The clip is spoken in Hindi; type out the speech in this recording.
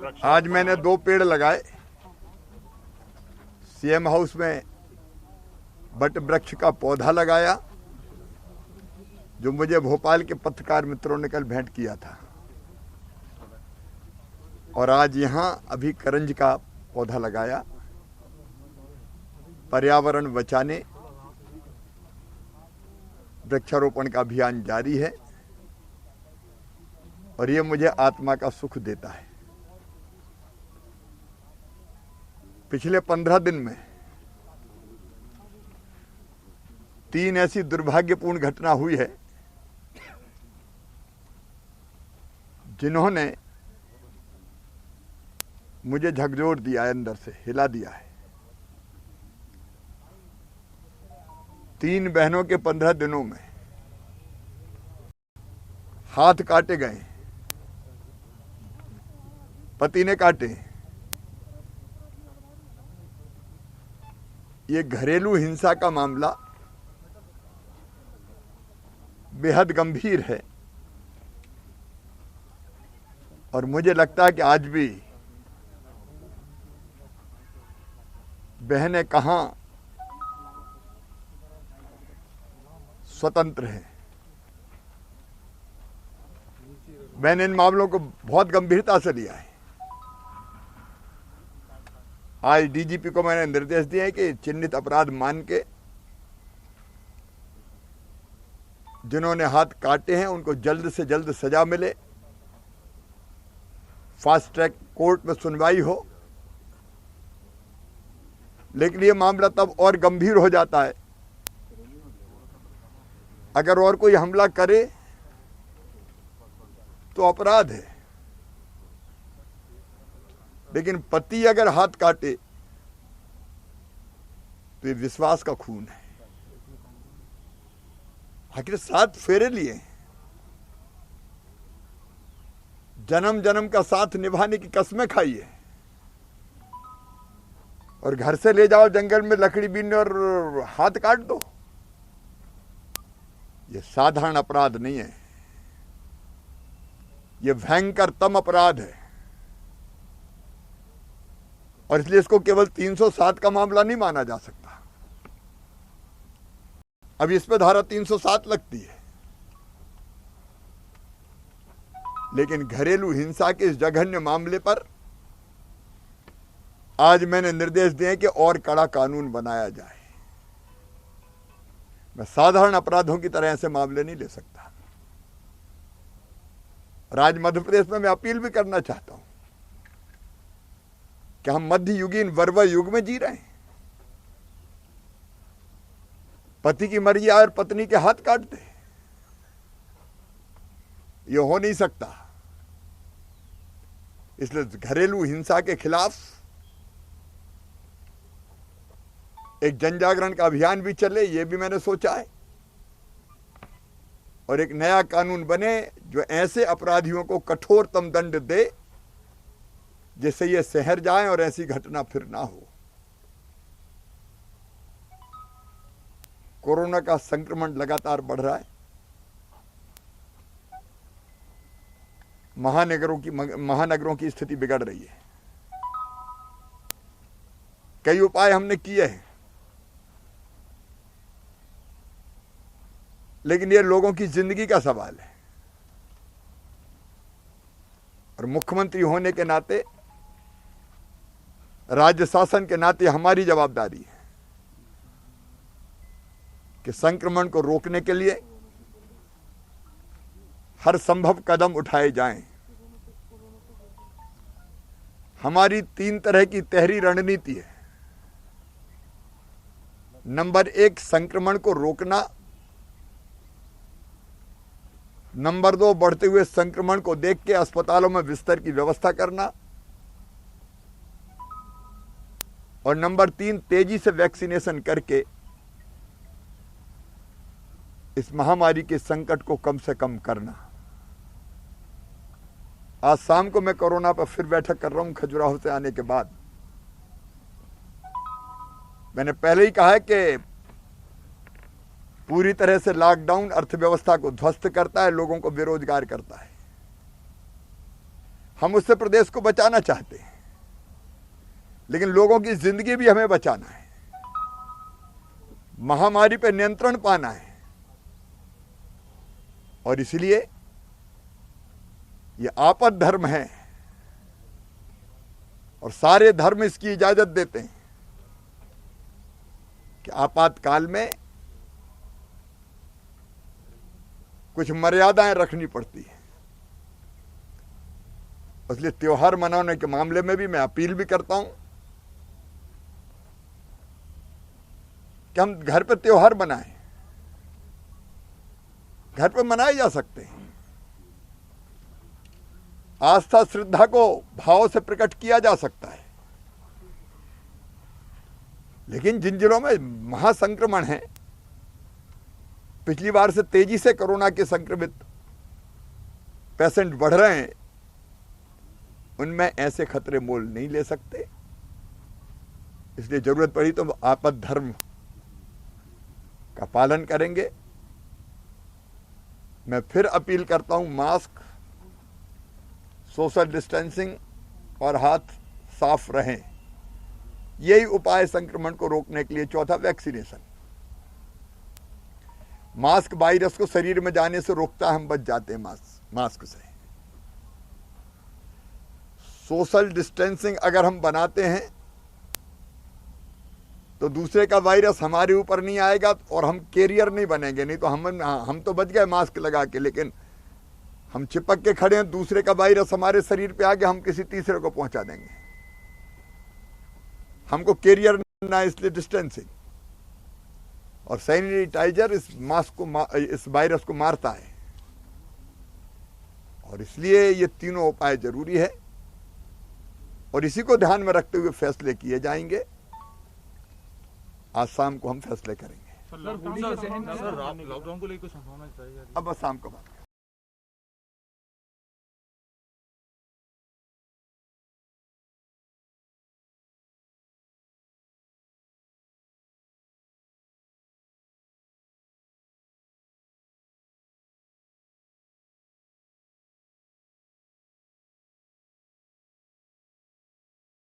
आज मैंने 2 पेड़ लगाए। सीएम हाउस में बट वृक्ष का पौधा लगाया जो मुझे भोपाल के पत्रकार मित्रों ने कल भेंट किया था, और आज यहाँ अभी करंज का पौधा लगाया। पर्यावरण बचाने वृक्षारोपण का अभियान जारी है और ये मुझे आत्मा का सुख देता है। पिछले 15 दिन में 3 ऐसी दुर्भाग्यपूर्ण घटना हुई है जिन्होंने मुझे झकझोर दिया है, अंदर से हिला दिया है। 3 बहनों के 15 दिनों में हाथ काटे गए, पति ने काटे। ये घरेलू हिंसा का मामला बेहद गंभीर है और मुझे लगता है कि आज भी बहनें कहां स्वतंत्र हैं। मैंने इन मामलों को बहुत गंभीरता से लिया है। आज डीजीपी को मैंने निर्देश दिए हैं कि चिन्हित अपराध मान के जिन्होंने हाथ काटे हैं उनको जल्द से जल्द सजा मिले, फास्ट ट्रैक कोर्ट में सुनवाई हो। लेकिन ये मामला तब और गंभीर हो जाता है अगर और कोई हमला करे तो अपराध है, लेकिन पति अगर हाथ काटे तो ये विश्वास का खून है। आखिर 7 फेरे लिए, जन्म जन्म का साथ निभाने की कस्में खाई है, और घर से ले जाओ जंगल में लकड़ी बीनने और हाथ काट दो। ये साधारण अपराध नहीं है, ये भयंकरतम अपराध है। और इसलिए इसको केवल 307 का मामला नहीं माना जा सकता। अब इस पे धारा 307 लगती है, लेकिन घरेलू हिंसा के इस जघन्य मामले पर आज मैंने निर्देश दिए कि और कड़ा कानून बनाया जाए। मैं साधारण अपराधों की तरह ऐसे मामले नहीं ले सकता। और आज मध्य प्रदेश में मैं अपील भी करना चाहता हूं कि हम मध्ययुगीन वर्वर युग में जी रहे हैं। पति की मर्जी आए और पत्नी के हाथ काट दे, ये हो नहीं सकता। इसलिए घरेलू हिंसा के खिलाफ एक जन जागरण का अभियान भी चले, ये भी मैंने सोचा है। और एक नया कानून बने जो ऐसे अपराधियों को कठोरतम दंड दे जिससे ये शहर जाएं और ऐसी घटना फिर ना हो। कोरोना का संक्रमण लगातार बढ़ रहा है। महानगरों की स्थिति बिगड़ रही है। कई उपाय हमने किए हैं, लेकिन ये लोगों की जिंदगी का सवाल है और मुख्यमंत्री होने के नाते, राज्य शासन के नाते हमारी जवाबदारी है कि संक्रमण को रोकने के लिए हर संभव कदम उठाए जाएं। हमारी 3 तरह की तहरी रणनीति है। नंबर 1, संक्रमण को रोकना। नंबर 2, बढ़ते हुए संक्रमण को देख के अस्पतालों में बिस्तर की व्यवस्था करना। और नंबर 3, तेजी से वैक्सीनेशन करके इस महामारी के संकट को कम से कम करना। आज शाम को मैं कोरोना पर फिर बैठक कर रहा हूं खजुराहो से आने के बाद। मैंने पहले ही कहा है कि पूरी तरह से लॉकडाउन अर्थव्यवस्था को ध्वस्त करता है, लोगों को बेरोजगार करता है। हम उससे प्रदेश को बचाना चाहते हैं, लेकिन लोगों की जिंदगी भी हमें बचाना है, महामारी पर नियंत्रण पाना है। और इसलिए ये आपद धर्म है और सारे धर्म इसकी इजाजत देते हैं कि आपातकाल में कुछ मर्यादाएं रखनी पड़ती है। इसलिए त्योहार मनाने के मामले में भी मैं अपील भी करता हूं कि हम घर पर त्योहार मनाएं। घर पर मनाए जा सकते हैं, आस्था श्रद्धा को भाव से प्रकट किया जा सकता है, लेकिन जिन जिलों में महासंक्रमण है, पिछली बार से तेजी से कोरोना के संक्रमित पेशेंट बढ़ रहे हैं, उनमें ऐसे खतरे मोल नहीं ले सकते। इसलिए जरूरत पड़ी तो आपद धर्म का पालन करेंगे। मैं फिर अपील करता हूं, मास्क, सोशल डिस्टेंसिंग और हाथ साफ रहें, यही उपाय संक्रमण को रोकने के लिए। चौथा, वैक्सीनेशन। मास्क वायरस को शरीर में जाने से रोकता है, हम बच जाते हैं मास्क से। सोशल डिस्टेंसिंग अगर हम बनाते हैं तो दूसरे का वायरस हमारे ऊपर नहीं आएगा और हम कैरियर नहीं बनेंगे। नहीं तो हम तो बच गए मास्क लगा के, लेकिन हम चिपक के खड़े हैं, दूसरे का वायरस हमारे शरीर पे आके हम किसी तीसरे को पहुंचा देंगे। हमको कैरियर ना, इसलिए डिस्टेंसिंग और सैनिटाइजर इस इस वायरस को मारता है। और इसलिए ये तीनों उपाय जरूरी है और इसी को ध्यान में रखते हुए फैसले किए जाएंगे। आज शाम को हम फैसले करेंगे। सर लॉकडाउन को लेकर संभावना चाहिए। अब शाम को बात